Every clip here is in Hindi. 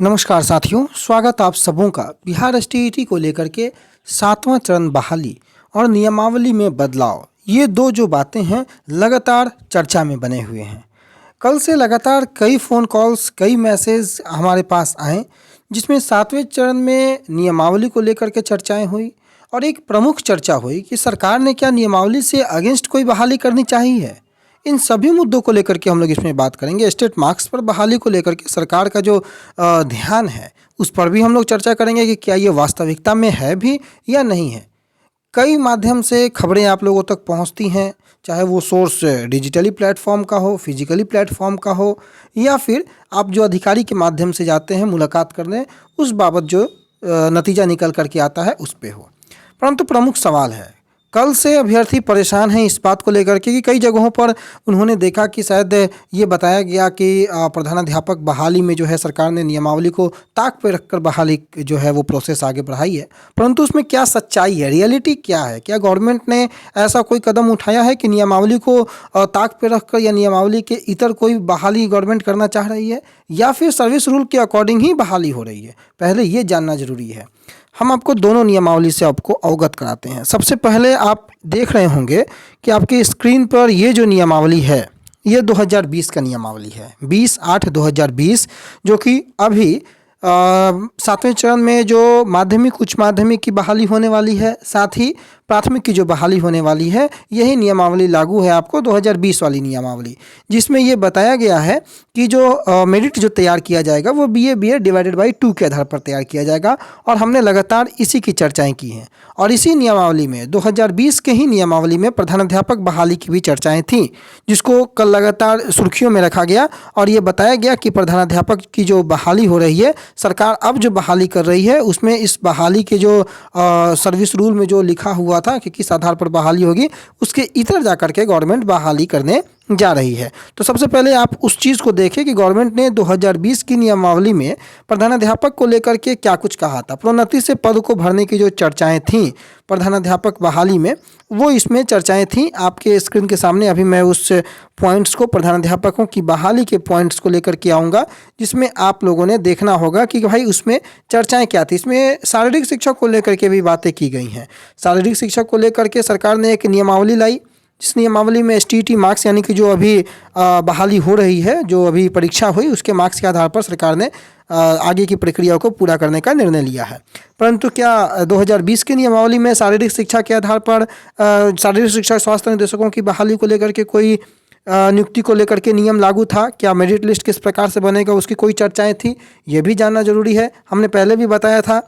नमस्कार साथियों, स्वागत आप सबों का। बिहार एसटीईटी को लेकर के 7वां चरण बहाली और नियमावली में बदलाव, ये दो जो बातें हैं लगातार चर्चा में बने हुए हैं। कल से लगातार कई फ़ोन कॉल्स, कई मैसेज हमारे पास आए, जिसमें 7वें चरण में नियमावली को लेकर के चर्चाएं हुई और एक प्रमुख चर्चा हुई कि सरकार ने क्या नियमावली से अगेंस्ट कोई बहाली करनी चाहिए। इन सभी मुद्दों को लेकर के हम लोग इसमें बात करेंगे। स्टेट मार्क्स पर बहाली को लेकर के सरकार का जो ध्यान है, उस पर भी हम लोग चर्चा करेंगे कि क्या ये वास्तविकता में है भी या नहीं है। कई माध्यम से खबरें आप लोगों तक पहुंचती हैं, चाहे वो सोर्स डिजिटली प्लेटफॉर्म का हो, फिजिकली प्लेटफॉर्म का हो, या फिर आप जो अधिकारी के माध्यम से जाते हैं मुलाकात करने, उस बाबत जो नतीजा निकल करके आता है उस पे हो। परंतु प्रमुख सवाल है, कल से अभ्यर्थी परेशान हैं इस बात को लेकर के कि कई जगहों पर उन्होंने देखा कि शायद ये बताया गया कि प्रधानाध्यापक बहाली में जो है सरकार ने नियमावली को ताक पे रखकर बहाली जो है वो प्रोसेस आगे बढ़ाई है। परंतु उसमें क्या सच्चाई है, रियलिटी क्या है? क्या गवर्नमेंट ने ऐसा कोई कदम उठाया है कि नियमावली को ताक पे रखकर या नियमावली के इतर कोई बहाली गवर्नमेंट करना चाह रही है, या फिर सर्विस रूल के अकॉर्डिंग ही बहाली हो रही है? पहले ये जानना जरूरी है। हम आपको दोनों नियमावली से आपको अवगत कराते हैं। सबसे पहले आप देख रहे होंगे कि आपकी स्क्रीन पर ये जो नियमावली है, ये 2020 का नियमावली है, 20/8/2020, जो कि अभी 7वें चरण में जो माध्यमिक उच्च माध्यमिक की बहाली होने वाली है, साथ ही प्राथमिक की जो बहाली होने वाली है, यही नियमावली लागू है आपको 2020 वाली नियमावली, जिसमें ये बताया गया है कि जो मेरिट जो तैयार किया जाएगा वो BA डिवाइडेड बाई 2 के आधार पर तैयार किया जाएगा। और हमने लगातार इसी की चर्चाएं की हैं। और इसी नियमावली में 2020 के ही नियमावली में प्रधानाध्यापक बहाली की भी चर्चाएं थीं, जिसको कल लगातार सुर्खियों में रखा गया और ये बताया गया कि प्रधानाध्यापक की जो बहाली हो रही है, सरकार अब जो बहाली कर रही है उसमें इस बहाली के जो सर्विस रूल में जो लिखा हुआ था कि किस आधार पर बहाली होगी, उसके इतर जाकर के गवर्नमेंट बहाली करने जा रही है। तो सबसे पहले आप उस चीज़ को देखें कि गवर्नमेंट ने 2020 की नियमावली में प्रधानाध्यापक को लेकर के क्या कुछ कहा था। प्रोन्नति से पद को भरने की जो चर्चाएं थीं प्रधानाध्यापक बहाली में, वो इसमें चर्चाएं थीं। आपके स्क्रीन के सामने अभी मैं उस पॉइंट्स को, प्रधानाध्यापकों की बहाली के पॉइंट्स को लेकर के आऊँगा, जिसमें आप लोगों ने देखना होगा कि भाई उसमें चर्चाएं क्या थी। इसमें शारीरिक शिक्षा को लेकर के भी बातें की गई हैं। शारीरिक शिक्षा को लेकर के सरकार ने एक नियमावली लाई, जिस नियमावली में STT मार्क्स, यानी कि जो अभी बहाली हो रही है, जो अभी परीक्षा हुई, उसके मार्क्स के आधार पर सरकार ने आगे की प्रक्रिया को पूरा करने का निर्णय लिया है। परंतु क्या 2020 की नियमावली में शारीरिक शिक्षा के आधार पर शारीरिक शिक्षा स्वास्थ्य निदेशकों की बहाली को लेकर के कोई नियुक्ति को लेकर के नियम लागू था? क्या मेरिट लिस्ट किस प्रकार से बनेगा, उसकी कोई चर्चाएं थी? ये भी जानना जरूरी है। हमने पहले भी बताया था।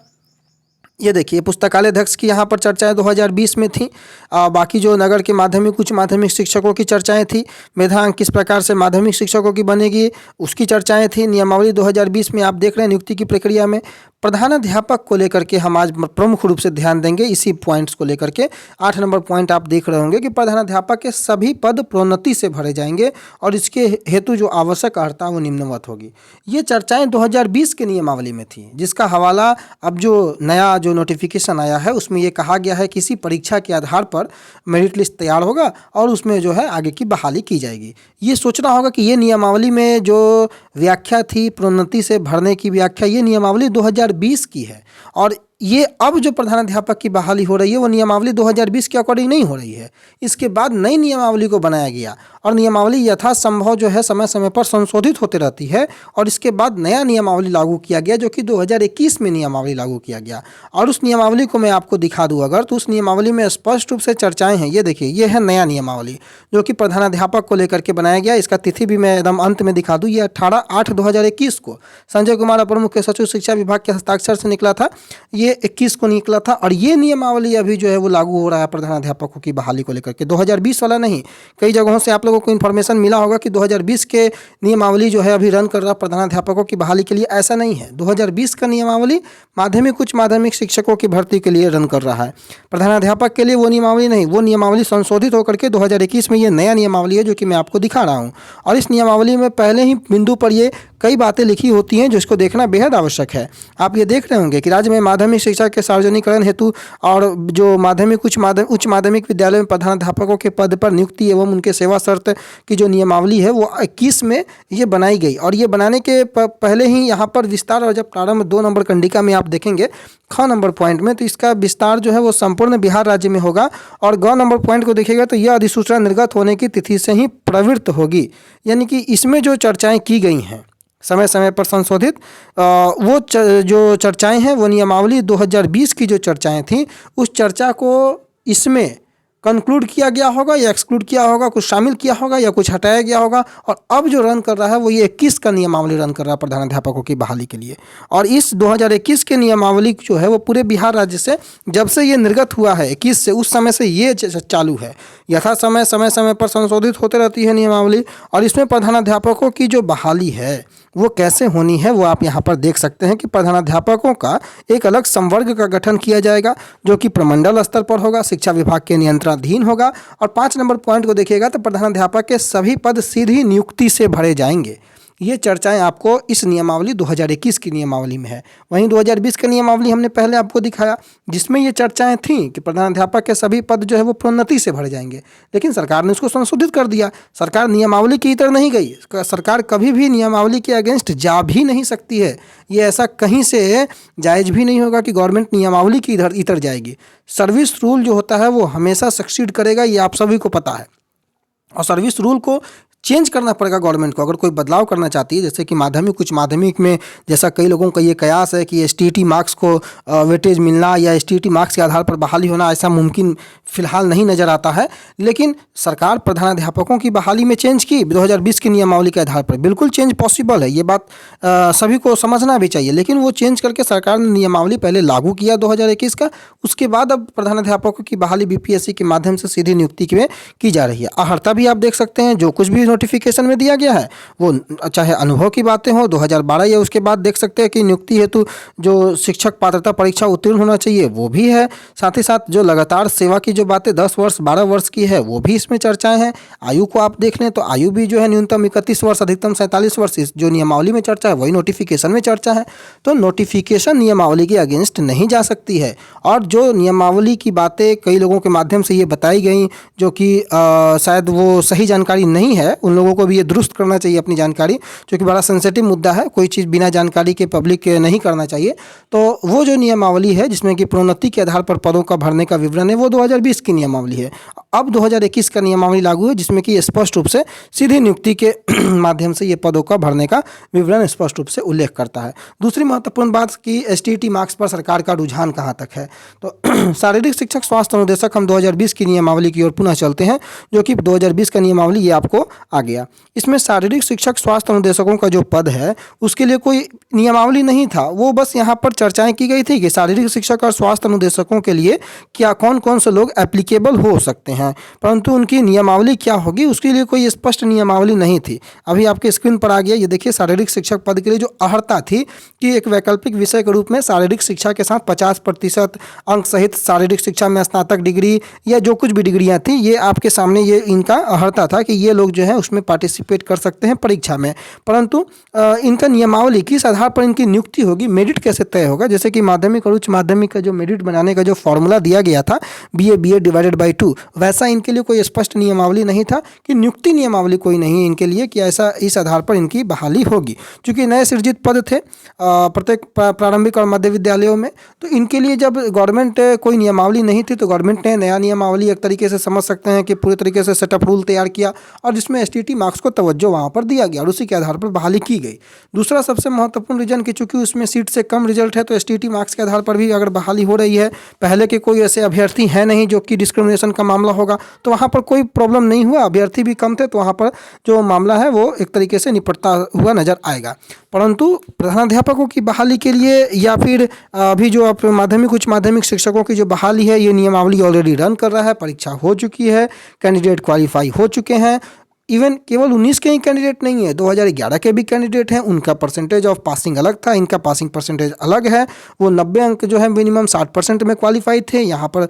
ये देखिए, पुस्तकालय अध्यक्ष की यहाँ पर चर्चाएं 2020 में थी। बाकी जो नगर के माध्यमिक उच्च माध्यमिक शिक्षकों की चर्चाएं थी। मेधांक किस प्रकार से माध्यमिक शिक्षकों की बनेगी, उसकी चर्चाएं थी। नियमावली 2020 में आप देख रहे हैं नियुक्ति की प्रक्रिया में प्रधानाध्यापक को लेकर के हम आज प्रमुख रूप से ध्यान देंगे इसी पॉइंट्स को लेकर के। 8 नंबर पॉइंट आप देख रहे होंगे कि प्रधानाध्यापक के सभी पद प्रोन्नति से भरे जाएंगे और इसके हेतु जो आवश्यक अर्हता वो निम्नवत होगी। ये चर्चाएं 2020 के नियमावली में थी, जिसका हवाला अब जो नया जो नोटिफिकेशन आया है उसमें ये कहा गया है किसी परीक्षा के आधार पर मेरिट लिस्ट तैयार होगा और उसमें जो है आगे की बहाली की जाएगी। ये सोचना होगा कि ये नियमावली में जो व्याख्या थी प्रोन्नति से भरने की व्याख्या, ये नियमावली 2020 की है। और ये अब जो प्रधानाध्यापक की बहाली हो रही है वो नियमावली 2020 के अकॉर्डिंग नहीं हो रही है। इसके बाद नई नियमावली को बनाया गया और नियमावली यथासंभव जो है समय समय पर संशोधित होते रहती है। और इसके बाद नया नियमावली लागू किया गया, जो कि 2021 में नियमावली लागू किया गया। और उस नियमावली को मैं आपको दिखा दूँ अगर, तो उस नियमावली में स्पष्ट रूप से चर्चाएँ हैं। ये देखिए, ये है नया नियमावली जो कि प्रधानाध्यापक को लेकर के बनाया गया। इसका तिथि भी मैं एकदम अंत में दिखा दूँ। ये 18/8/2021 को संजय कुमार अपर मुख्य सचिव शिक्षा विभाग के हस्ताक्षर से निकला था। ये 21 को निकला था और ये नियमावली अभी जो है वो लागू हो रहा है प्रधानाध्यापकों की बहाली को लेकर के। 2020 वाला नहीं। कई जगहों से आप लोगों को इन्फॉर्मेशन मिला होगा कि 2020 के नियमावली जो है अभी रन कर रहा प्रधानाध्यापकों की बहाली के लिए। ऐसा नहीं है। 2020 का नियमावली माध्यमिक उच्च माध्यमिक शिक्षकों की भर्ती के लिए रन कर रहा है। प्रधानाध्यापक के लिए वो नियमावली नहीं, वो नियमावली संशोधित होकर के 2021 में ये नया नियमावली है जो कि मैं आपको दिखा रहा हूँ। और इस नियमावली में पहले ही बिंदु पर ये कई बातें लिखी होती हैं जिसको देखना बेहद आवश्यक है। आप ये देख रहे होंगे कि राज्य में माध्यमिक माध्यमिक शिक्षा के सार्वजनिकरण हेतु और जो माध्यमिक उच्च माध्यमिक विद्यालय में प्रधानाध्यापकों के पद पर नियुक्ति एवं उनके सेवा शर्त की जो नियमावली है वो 21 में ये बनाई गई। और ये बनाने के पहले ही यहाँ पर विस्तार, और जब प्रारंभ 2 नंबर कंडिका में आप देखेंगे ख नंबर पॉइंट में, तो इसका विस्तार जो है वो संपूर्ण बिहार राज्य में होगा। और ग नंबर पॉइंट को देखिएगा तो यह अधिसूचना निर्गत होने की तिथि से ही प्रवृत्त होगी। यानी कि इसमें जो चर्चाएं की गई हैं समय समय पर संशोधित, वो जो चर्चाएं हैं वो नियमावली 2020 की जो चर्चाएं थी उस चर्चा को इसमें कंक्लूड किया गया होगा या एक्सक्लूड किया होगा, कुछ शामिल किया होगा या कुछ हटाया गया होगा। और अब जो रन कर रहा है वो ये 21 का नियमावली रन कर रहा है प्रधानाध्यापकों की बहाली के लिए। और इस 2021 के नियमावली जो है वो पूरे बिहार राज्य से जब से ये निर्गत हुआ है 21 से, उस समय से ये चालू है। यथा समय पर संशोधित होते रहती है नियमावली। और इसमें प्रधानाध्यापकों की जो बहाली है वो कैसे होनी है वो आप यहाँ पर देख सकते हैं कि प्रधानाध्यापकों का एक अलग संवर्ग का गठन किया जाएगा जो कि प्रमंडल स्तर पर होगा, शिक्षा विभाग के नियंत्रणाधीन होगा। और 5 नंबर पॉइंट को देखिएगा तो प्रधानाध्यापक के सभी पद सीधी नियुक्ति से भरे जाएंगे। ये चर्चाएं आपको इस नियमावली 2021 की नियमावली में है। वहीं 2020 की नियमावली हमने पहले आपको दिखाया जिसमें ये चर्चाएं थीं कि प्रधानाध्यापक के सभी पद जो है वो प्रोन्नति से भरे जाएंगे, लेकिन सरकार ने उसको संशोधित कर दिया। सरकार नियमावली की इतर नहीं गई। सरकार कभी भी नियमावली के अगेंस्ट जा भी नहीं सकती है। ये ऐसा कहीं से जायज़ भी नहीं होगा कि गवर्नमेंट नियमावली की इतर जाएगी। सर्विस रूल जो होता है वो हमेशा सक्सीड करेगा, ये आप सभी को पता है। और सर्विस रूल को चेंज करना पड़ेगा गवर्नमेंट को अगर कोई बदलाव करना चाहती है। जैसे कि माध्यमिक उच्च माध्यमिक में जैसा कई लोगों का ये कयास है कि एसटीईटी मार्क्स को वेटेज मिलना या एसटीईटी मार्क्स के आधार पर बहाली होना, ऐसा मुमकिन फिलहाल नहीं नज़र आता है। लेकिन सरकार प्रधानाध्यापकों की बहाली में चेंज की 2020 की नियमावली के आधार पर, बिल्कुल चेंज पॉसिबल है, ये बात सभी को समझना भी चाहिए। लेकिन वो चेंज करके सरकार ने नियमावली पहले लागू किया 2021 का, उसके बाद अब प्रधानाध्यापकों की बहाली बीपीएससी के माध्यम से सीधी नियुक्ति में की जा रही है। अहर्ता भी आप देख सकते हैं, जो कुछ भी नोटिफिकेशन में दिया गया है वो चाहे अनुभव की बातें हो 2012 या उसके बाद देख सकते हैं कि नियुक्ति हेतु जो शिक्षक पात्रता परीक्षा उत्तीर्ण होना चाहिए वो भी है। साथ ही साथ जो लगातार सेवा की जो बातें 10 वर्ष 12 वर्ष की है वो भी इसमें चर्चाएं हैं। आयु को आप देख लें तो आयु भी जो है न्यूनतम 31 वर्ष अधिकतम 47 वर्ष जो नियमावली में चर्चा है वही नोटिफिकेशन में चर्चा है। तो नोटिफिकेशन नियमावली के अगेंस्ट नहीं जा सकती है। और जो नियमावली की बातें कई लोगों के माध्यम से ये बताई गई जो कि शायद वो सही जानकारी नहीं है, उन लोगों को भी ये दुरुस्त करना चाहिए अपनी जानकारी, क्योंकि बड़ा सेंसिटिव मुद्दा है, कोई चीज़ बिना जानकारी के पब्लिक नहीं करना चाहिए। तो वो जो नियमावली है जिसमें कि प्रोन्नति के आधार पर पदों का भरने का विवरण है वो 2020 की नियमावली है। अब 2021 का नियमावली लागू है जिसमें कि स्पष्ट रूप से सीधी नियुक्ति के माध्यम से ये पदों का भरने का विवरण स्पष्ट रूप से उल्लेख करता है। दूसरी महत्वपूर्ण बात कि एसटीईटी मार्क्स पर सरकार का रुझान कहाँ तक है। तो शारीरिक शिक्षक स्वास्थ्य अनुदेशक हम 2020 की नियमावली की ओर पुनः चलते हैं, जो कि 2020 का नियमावली ये आपको आ गया। इसमें शारीरिक शिक्षक स्वास्थ्य अनुदेशकों का जो पद है उसके लिए कोई नियमावली नहीं था, वो बस यहाँ पर चर्चाएं की गई थी कि शारीरिक शिक्षक और स्वास्थ्य अनुदेशकों के लिए क्या कौन कौन से लोग एप्लीकेबल हो सकते हैं, परंतु उनकी नियमावली क्या होगी उसके लिए कोई स्पष्ट नियमावली नहीं थी। अभी आपके स्क्रीन पर आ गया, ये देखिए शारीरिक शिक्षक पद के लिए जो अहर्ता थी कि एक वैकल्पिक विषय के रूप में शारीरिक शिक्षा के साथ 50% अंक सहित शारीरिक शिक्षा में स्नातक डिग्री या जो कुछ भी डिग्रियां थी ये आपके सामने ये इनका अहर्ता था कि ये लोग जो है उसमें पार्टिसिपेट कर सकते हैं परीक्षा में। परंतु इनका नियमावली किस आधार पर इनकी नियुक्ति होगी, मेरिट कैसे तय होगा। जैसे कि माध्यमिक और उच्च माध्यमिक का जो मेरिट बनाने का जो फॉर्मूला दिया गया था BA डिवाइडेड बाई 2, वैसा इनके लिए कोई स्पष्ट नियमावली नहीं था कि नियुक्ति नियमावली कोई नहीं है इनके लिए कि ऐसा इस आधार पर इनकी बहाली होगी। चूँकि नए सृजित पद थे प्रत्येक प्रारंभिक और मध्य विद्यालयों में, तो इनके लिए जब गवर्नमेंट कोई नियमावली नहीं थी तो गवर्नमेंट ने नया नियमावली एक तरीके से समझ सकते हैं कि पूरे तरीके से सेटअप रूल तैयार किया और जिसमें एसटीईटी मार्क्स को तवज्जो वहाँ पर दिया गया और उसी के आधार पर बहाली की गई। दूसरा सबसे महत्वपूर्ण रीजन कि चूंकि उसमें सीट से कम रिजल्ट है तो एसटीईटी मार्क्स के आधार पर भी अगर बहाली हो रही है, पहले के कोई ऐसे अभ्यर्थी है नहीं जो कि डिस्क्रिमिनेशन का मामला होगा, तो वहाँ पर कोई प्रॉब्लम नहीं हुआ, अभ्यर्थी भी कम थे तो वहाँ पर जो मामला है वो एक तरीके से निपटता हुआ नजर आएगा। परंतु प्रधानाध्यापकों की बहाली के लिए या फिर अभी जो आप माध्यमिक उच्च माध्यमिक शिक्षकों की जो बहाली है ये नियमावली ऑलरेडी रन कर रहा है, परीक्षा हो चुकी है, कैंडिडेट क्वालिफाई हो चुके हैं, इवन केवल 19 के ही कैंडिडेट नहीं है, 2011 के भी कैंडिडेट हैं, उनका परसेंटेज ऑफ पासिंग अलग था, इनका पासिंग परसेंटेज अलग है। वो 90 अंक जो है मिनिमम 60% में क्वालिफाई थे, यहाँ पर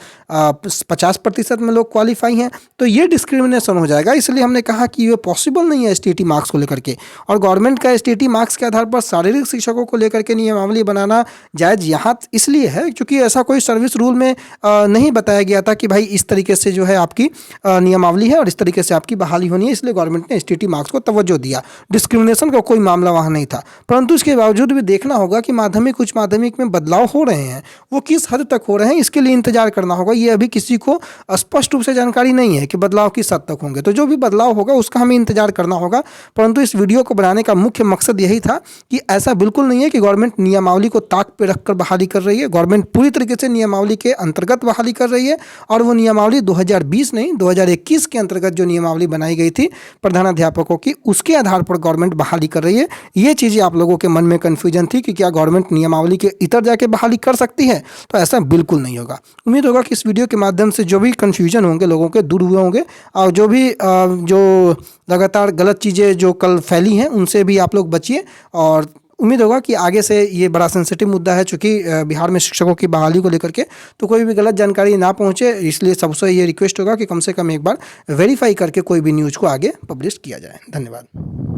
50% में लोग क्वालिफाई हैं। तो ये डिस्क्रिमिनेशन हो जाएगा, इसलिए हमने कहा कि ये पॉसिबल नहीं है एसटीईटी मार्क्स को लेकर के। और गवर्नमेंट का एसटीईटी मार्क्स के आधार पर शारीरिक शिक्षकों को लेकर के नियमावली बनाना जायज़ यहाँ इसलिए है क्योंकि ऐसा कोई सर्विस रूल में नहीं बताया गया था कि भाई इस तरीके से जो है आपकी नियमावली है और इस तरीके से आपकी बहाली होनी है, इसलिए गवर्नमेंट ने एसटीईटी मार्क्स को तवज्जो दिया। डिस्क्रिमिनेशन का कोई मामला वहाँ नहीं था। परंतु इसके बावजूद भी देखना होगा कि माध्यमिक उच्च माध्यमिक में बदलाव हो रहे हैं, वो किस हद तक हो रहे हैं, इसके लिए इंतजार करना होगा। ये अभी किसी को स्पष्ट रूप से जानकारी नहीं है कि बदलाव किस हद तक होंगे। तो जो भी बदलाव होगा उसका हमें इंतजार करना होगा। परंतु इस वीडियो को बनाने का मुख्य मकसद यही था कि ऐसा बिल्कुल नहीं है कि गवर्नमेंट नियमावली को ताक पे रखकर बहाली कर रही है। गवर्नमेंट पूरी तरीके से नियमावली के अंतर्गत बहाली कर रही है और वो नियमावली 2020 नहीं 2021 के अंतर्गत जो नियमावली बनाई गई थी प्रधानाध्यापकों की, उसके आधार पर गवर्नमेंट बहाली कर रही है। ये चीज़ें आप लोगों के मन में कन्फ्यूजन थी कि क्या गवर्नमेंट नियमावली के इतर जाके बहाली कर सकती है, तो ऐसा बिल्कुल नहीं होगा। उम्मीद होगा कि इस वीडियो के माध्यम से जो भी कन्फ्यूजन होंगे लोगों के दूर हुए होंगे और जो भी जो लगातार गलत चीज़ें जो कल फैली हैं उनसे भी आप लोग बचिए। और उम्मीद होगा कि आगे से ये बड़ा सेंसिटिव मुद्दा है, चूँकि बिहार में शिक्षकों की बहाली को लेकर के तो कोई भी गलत जानकारी ना पहुँचे, इसलिए सबसे ये रिक्वेस्ट होगा कि कम से कम एक बार वेरीफाई करके कोई भी न्यूज़ को आगे पब्लिश किया जाए। धन्यवाद।